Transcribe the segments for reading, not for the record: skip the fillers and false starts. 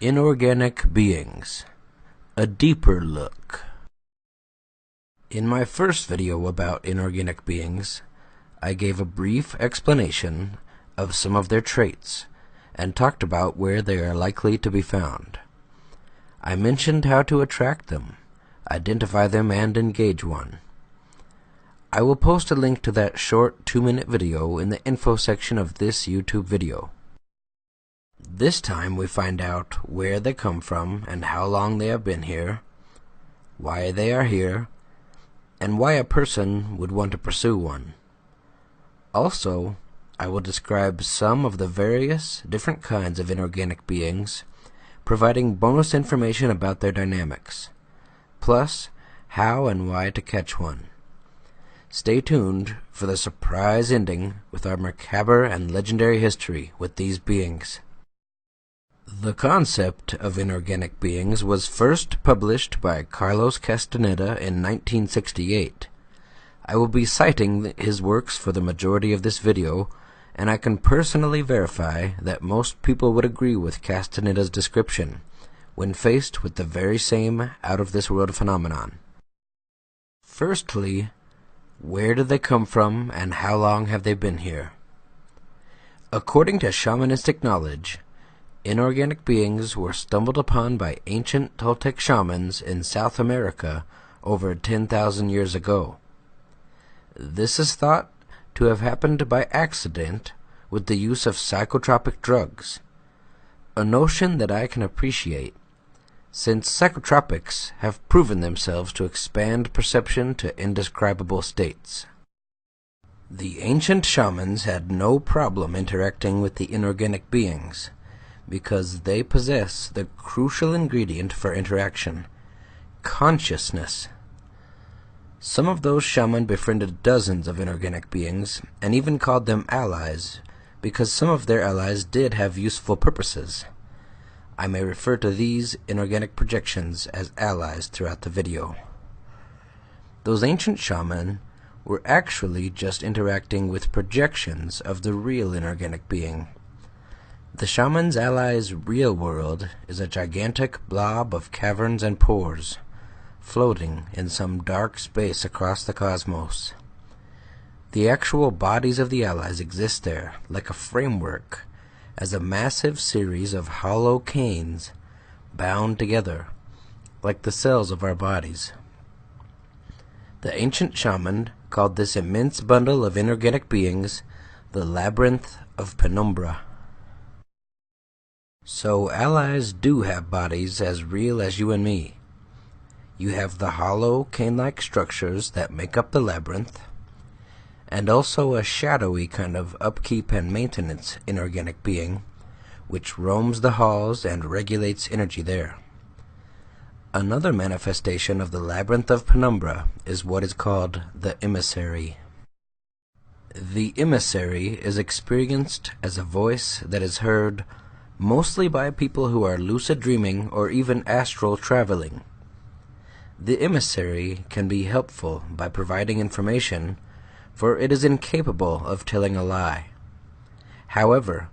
Inorganic beings, a deeper look. In my first video about inorganic beings, I gave a brief explanation of some of their traits and talked about where they are likely to be found. I mentioned how to attract them, identify them, and engage one. I will post a link to that short 2-minute video in the info section of this YouTube video. This time we find out where they come from and how long they have been here, why they are here, and why a person would want to pursue one. Also, I will describe some of the various different kinds of inorganic beings, providing bonus information about their dynamics, plus how and why to catch one. Stay tuned for the surprise ending with our macabre and legendary history with these beings. The concept of inorganic beings was first published by Carlos Castaneda in 1968. I will be citing his works for the majority of this video, and I can personally verify that most people would agree with Castaneda's description when faced with the very same out-of-this-world phenomenon. Firstly, where did they come from and how long have they been here? According to shamanistic knowledge, inorganic beings were stumbled upon by ancient Toltec shamans in South America over 10,000 years ago. This is thought to have happened by accident with the use of psychotropic drugs, a notion that I can appreciate, since psychotropics have proven themselves to expand perception to indescribable states. The ancient shamans had no problem interacting with the inorganic beings, because they possess the crucial ingredient for interaction: consciousness. Some of those shaman befriended dozens of inorganic beings, and even called them allies, because some of their allies did have useful purposes. I may refer to these inorganic projections as allies throughout the video. Those ancient shaman were actually just interacting with projections of the real inorganic being. The shaman's allies' real world is a gigantic blob of caverns and pores, floating in some dark space across the cosmos. The actual bodies of the allies exist there, like a framework, as a massive series of hollow canes bound together, like the cells of our bodies. The ancient shaman called this immense bundle of inorganic beings the Labyrinth of Penumbra. So allies do have bodies as real as you and me. You have the hollow, cane-like structures that make up the labyrinth, and also a shadowy kind of upkeep and maintenance inorganic being, which roams the halls and regulates energy there. Another manifestation of the Labyrinth of Penumbra is what is called the Emissary. The Emissary is experienced as a voice that is heard mostly by people who are lucid dreaming or even astral traveling. The Emissary can be helpful by providing information, for it is incapable of telling a lie. However,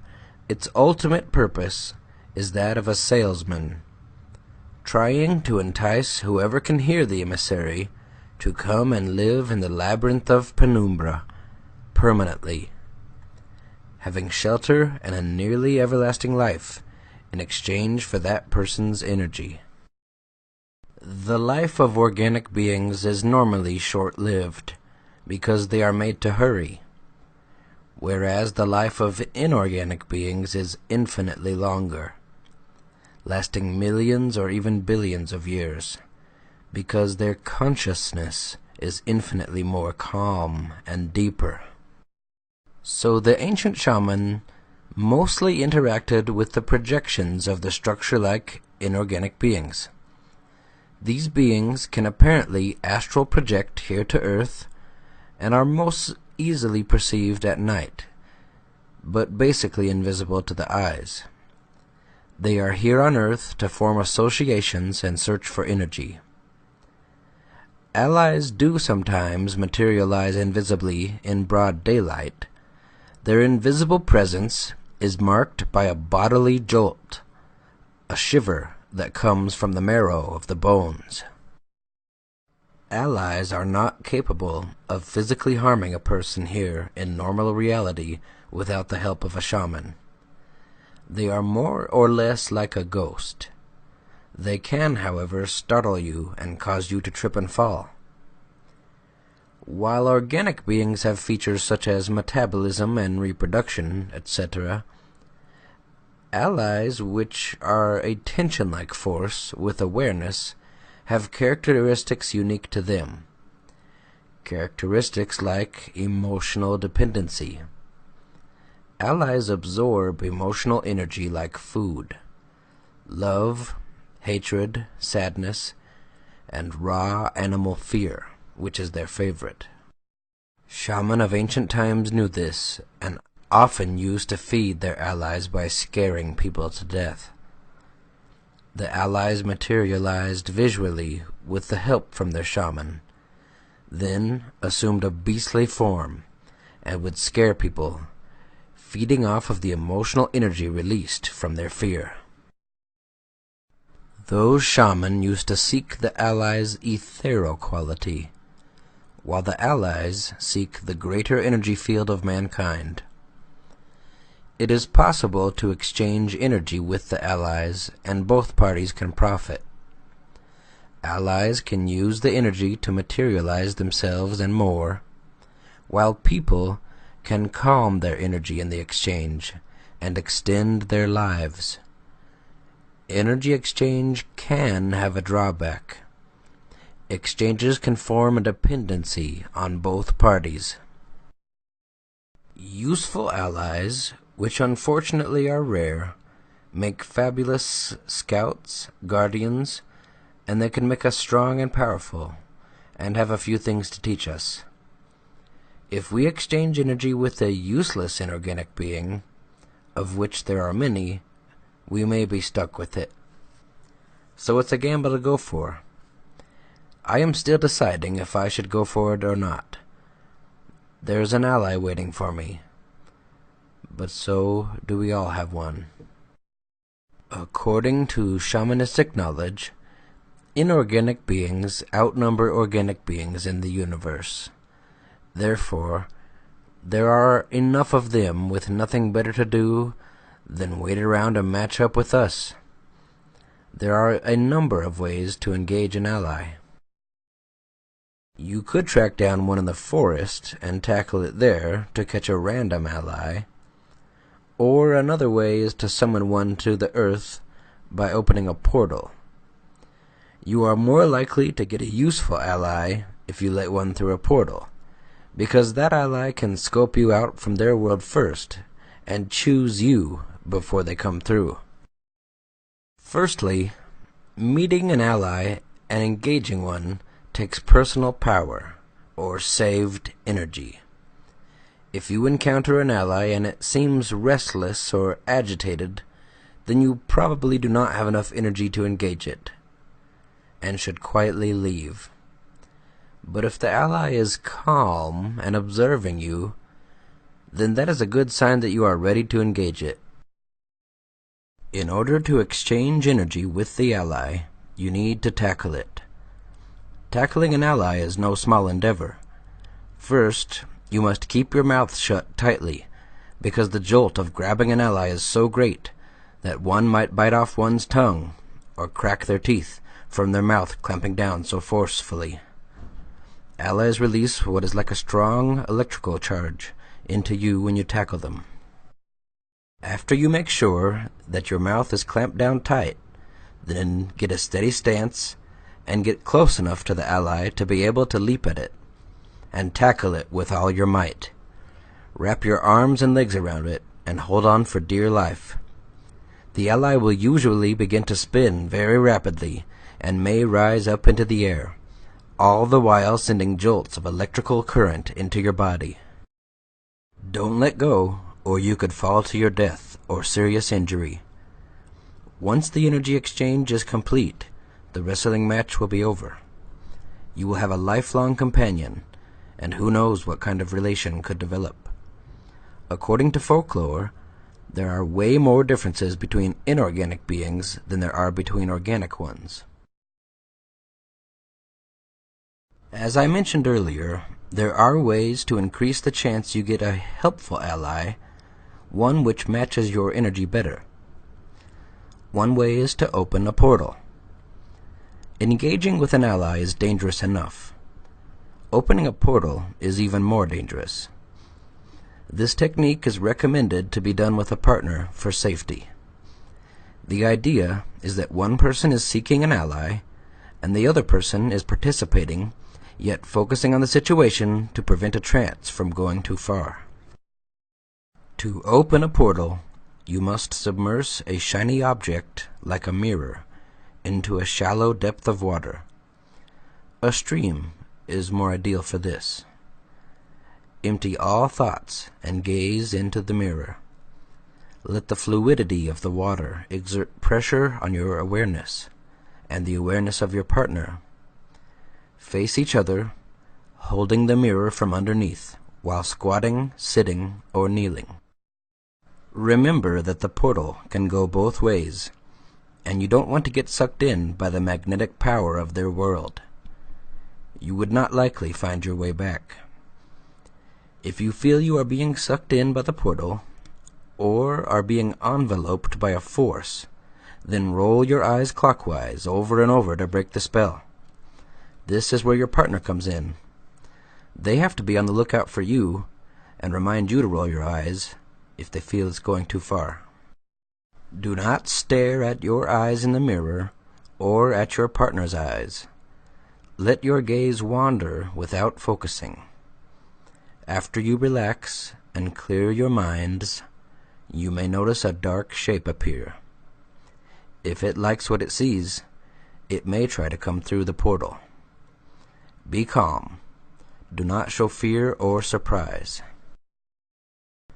its ultimate purpose is that of a salesman, trying to entice whoever can hear the Emissary to come and live in the Labyrinth of Penumbra permanently, having shelter and a nearly everlasting life in exchange for that person's energy. The life of organic beings is normally short-lived, because they are made to hurry, whereas the life of inorganic beings is infinitely longer, lasting millions or even billions of years, because their consciousness is infinitely more calm and deeper. So the ancient shaman mostly interacted with the projections of the structure-like inorganic beings. These beings can apparently astral project here to Earth, and are most easily perceived at night, but basically invisible to the eyes. They are here on Earth to form associations and search for energy. Allies do sometimes materialize invisibly in broad daylight. Their invisible presence is marked by a bodily jolt, a shiver that comes from the marrow of the bones. Allies are not capable of physically harming a person here in normal reality without the help of a shaman. They are more or less like a ghost. They can, however, startle you and cause you to trip and fall. While organic beings have features such as metabolism and reproduction, etc., allies, which are a tension-like force with awareness, have characteristics unique to them. Characteristics like emotional dependency. Allies absorb emotional energy like food. Love, hatred, sadness, and raw animal fear, which is their favorite. Shamans of ancient times knew this, and often used to feed their allies by scaring people to death. The allies materialized visually with the help from their shaman, then assumed a beastly form, and would scare people, feeding off of the emotional energy released from their fear. Those shamans used to seek the allies' ethereal quality, while the allies seek the greater energy field of mankind. It is possible to exchange energy with the allies, and both parties can profit. Allies can use the energy to materialize themselves and more, while people can calm their energy in the exchange and extend their lives. Energy exchange can have a drawback. Exchanges can form a dependency on both parties. Useful allies, which unfortunately are rare, make fabulous scouts, guardians, and they can make us strong and powerful, and have a few things to teach us. If we exchange energy with a useless inorganic being, of which there are many, we may be stuck with it. So it's a gamble to go for. I am still deciding if I should go for it or not. There's an ally waiting for me, but so do we all have one. According to shamanistic knowledge, inorganic beings outnumber organic beings in the universe. Therefore, there are enough of them with nothing better to do than wait around and match up with us. There are a number of ways to engage an ally. You could track down one in the forest and tackle it there to catch a random ally, or another way is to summon one to the earth by opening a portal. You are more likely to get a useful ally if you let one through a portal, because that ally can scope you out from their world first and choose you before they come through. Firstly, meeting an ally and engaging one takes personal power, or saved energy. If you encounter an ally and it seems restless or agitated, then you probably do not have enough energy to engage it, and should quietly leave. But if the ally is calm and observing you, then that is a good sign that you are ready to engage it. In order to exchange energy with the ally, you need to tackle it. Tackling an ally is no small endeavor. First, you must keep your mouth shut tightly, because the jolt of grabbing an ally is so great that one might bite off one's tongue or crack their teeth from their mouth clamping down so forcefully. Allies release what is like a strong electrical charge into you when you tackle them. After you make sure that your mouth is clamped down tight, then get a steady stance and get close enough to the ally to be able to leap at it and tackle it with all your might. Wrap your arms and legs around it and hold on for dear life. The ally will usually begin to spin very rapidly and may rise up into the air, all the while sending jolts of electrical current into your body. Don't let go, or you could fall to your death or serious injury. Once the energy exchange is complete, the wrestling match will be over. You will have a lifelong companion, and who knows what kind of relation could develop. According to folklore, There are way more differences between inorganic beings than there are between organic ones. As I mentioned earlier, there are ways to increase the chance you get a helpful ally, one which matches your energy better. One way is to open a portal. Engaging with an ally is dangerous enough. Opening a portal is even more dangerous. This technique is recommended to be done with a partner for safety. The idea is that one person is seeking an ally, and the other person is participating, yet focusing on the situation to prevent a trance from going too far. To open a portal, you must submerge a shiny object, like a mirror, into a shallow depth of water. A stream is more ideal for this. Empty all thoughts and gaze into the mirror. Let the fluidity of the water exert pressure on your awareness and the awareness of your partner. Face each other, holding the mirror from underneath while squatting, sitting, or kneeling. Remember that the portal can go both ways, and you don't want to get sucked in by the magnetic power of their world. You would not likely find your way back. If you feel you are being sucked in by the portal, or are being enveloped by a force, then roll your eyes clockwise over and over to break the spell. This is where your partner comes in. They have to be on the lookout for you and remind you to roll your eyes if they feel it's going too far. Do not stare at your eyes in the mirror or at your partner's eyes. Let your gaze wander without focusing. After you relax and clear your minds, you may notice a dark shape appear. If it likes what it sees, it may try to come through the portal. Be calm. Do not show fear or surprise.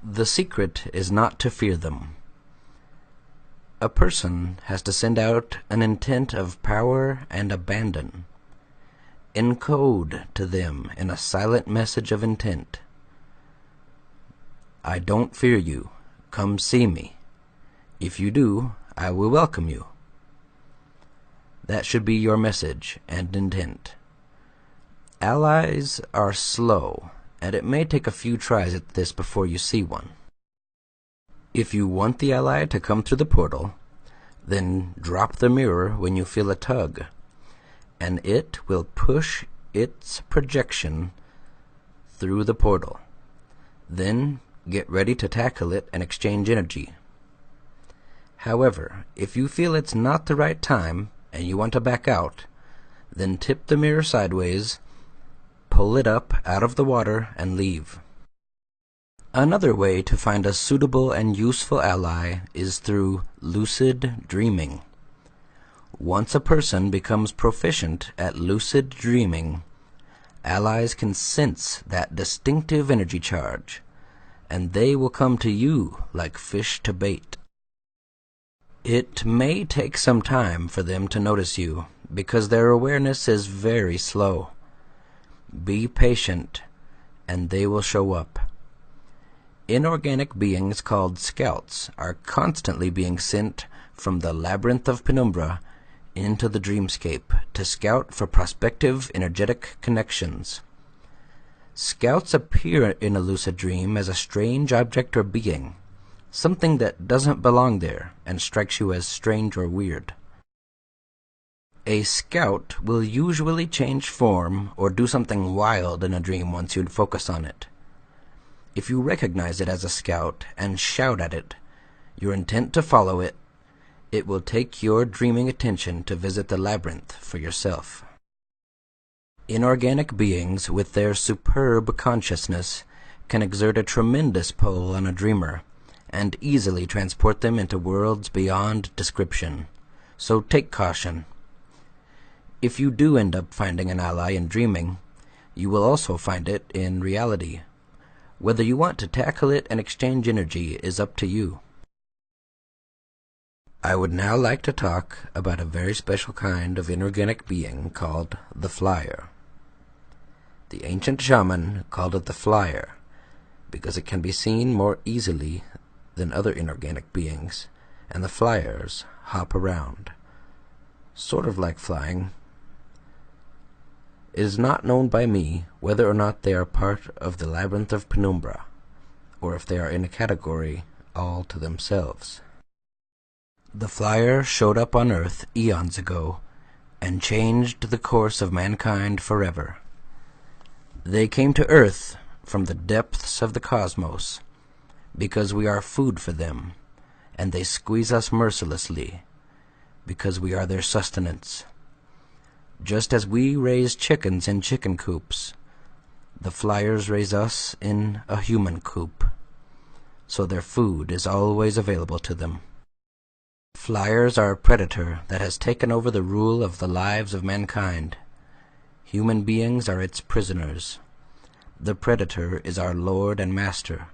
The secret is not to fear them. A person has to send out an intent of power and abandon. Encode to them in a silent message of intent. I don't fear you. Come see me. If you do, I will welcome you. That should be your message and intent. Allies are slow, and it may take a few tries at this before you see one. If you want the ally to come through the portal, then drop the mirror when you feel a tug, and it will push its projection through the portal. Then get ready to tackle it and exchange energy. However, if you feel it's not the right time and you want to back out, then tip the mirror sideways, pull it up out of the water, and leave. Another way to find a suitable and useful ally is through lucid dreaming. Once a person becomes proficient at lucid dreaming, allies can sense that distinctive energy charge, and they will come to you like fish to bait. It may take some time for them to notice you, because their awareness is very slow. Be patient, and they will show up. Inorganic beings called scouts are constantly being sent from the labyrinth of penumbra into the dreamscape to scout for prospective energetic connections. Scouts appear in a lucid dream as a strange object or being, something that doesn't belong there and strikes you as strange or weird. A scout will usually change form or do something wild in a dream once you focus on it. If you recognize it as a scout and shout at it, your intent to follow it, it will take your dreaming attention to visit the labyrinth for yourself. Inorganic beings with their superb consciousness can exert a tremendous pull on a dreamer and easily transport them into worlds beyond description, so take caution. If you do end up finding an ally in dreaming, you will also find it in reality. Whether you want to tackle it and exchange energy is up to you. I would now like to talk about a very special kind of inorganic being called the flyer. The ancient shaman called it the flyer because it can be seen more easily than other inorganic beings, and the flyers hop around, sort of like flying. It is not known by me whether or not they are part of the labyrinth of penumbra, or if they are in a category all to themselves. The flyer showed up on Earth eons ago and changed the course of mankind forever. They came to Earth from the depths of the cosmos because we are food for them, and they squeeze us mercilessly because we are their sustenance. Just as we raise chickens in chicken coops, the flyers raise us in a human coop, so their food is always available to them. Flyers are a predator that has taken over the rule of the lives of mankind. Human beings are its prisoners. The predator is our lord and master.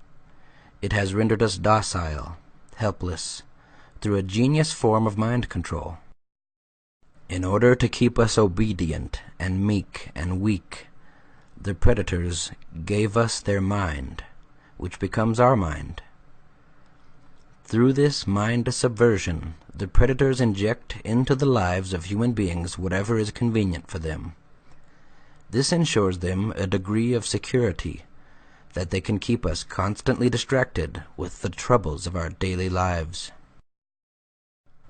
It has rendered us docile, helpless, through a genius form of mind control. In order to keep us obedient and meek and weak, the predators gave us their mind, which becomes our mind. Through this mind subversion, the predators inject into the lives of human beings whatever is convenient for them. This ensures them a degree of security, that they can keep us constantly distracted with the troubles of our daily lives.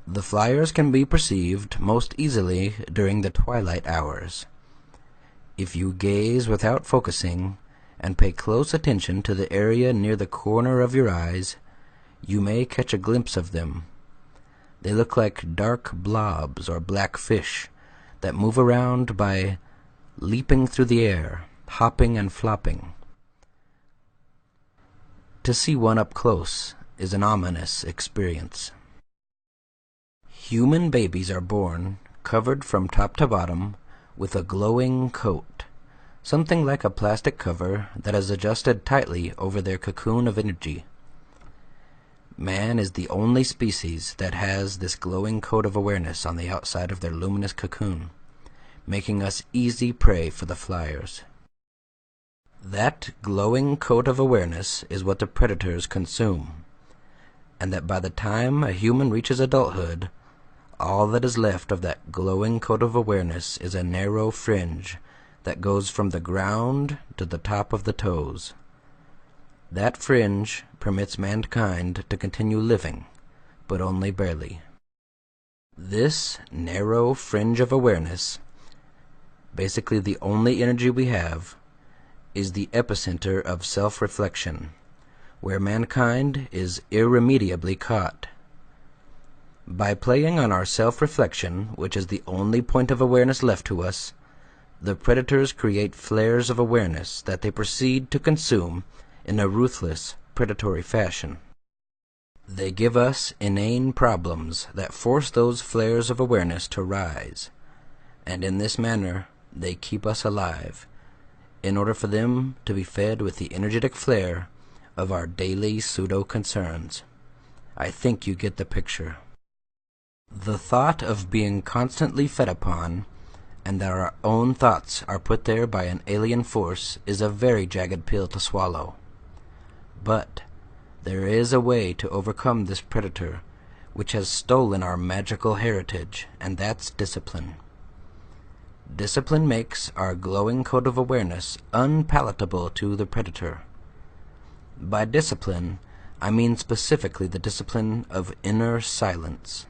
The flyers can be perceived most easily during the twilight hours. If you gaze without focusing and pay close attention to the area near the corner of your eyes, you may catch a glimpse of them. They look like dark blobs or black fish that move around by leaping through the air, hopping and flopping. To see one up close is an ominous experience. Human babies are born covered from top to bottom with a glowing coat, something like a plastic cover that is adjusted tightly over their cocoon of energy. Man is the only species that has this glowing coat of awareness on the outside of their luminous cocoon, making us easy prey for the flyers. That glowing coat of awareness is what the predators consume, and that by the time a human reaches adulthood, all that is left of that glowing coat of awareness is a narrow fringe that goes from the ground to the top of the toes. That fringe permits mankind to continue living, but only barely. This narrow fringe of awareness, basically the only energy we have, is the epicenter of self-reflection, where mankind is irremediably caught. By playing on our self-reflection, which is the only point of awareness left to us, the predators create flares of awareness that they proceed to consume in a ruthless, predatory fashion. They give us inane problems that force those flares of awareness to rise, and in this manner they keep us alive, in order for them to be fed with the energetic flare of our daily pseudo-concerns. I think you get the picture. The thought of being constantly fed upon, and that our own thoughts are put there by an alien force, is a very jagged pill to swallow. But there is a way to overcome this predator, which has stolen our magical heritage, and that's discipline. Discipline makes our glowing coat of awareness unpalatable to the predator. By discipline, I mean specifically the discipline of inner silence.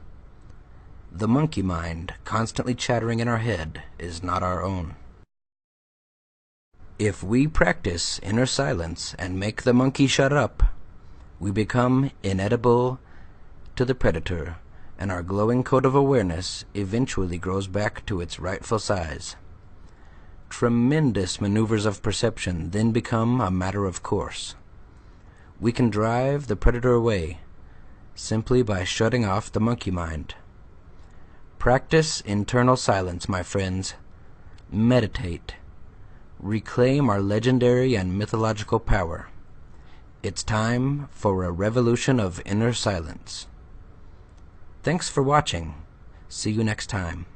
The monkey mind constantly chattering in our head is not our own. If we practice inner silence and make the monkey shut up, we become inedible to the predator, and our glowing coat of awareness eventually grows back to its rightful size. Tremendous maneuvers of perception then become a matter of course. We can drive the predator away simply by shutting off the monkey mind. Practice internal silence, my friends. Meditate. Reclaim our legendary and mythological power. It's time for a revolution of inner silence. Thanks for watching. See you next time.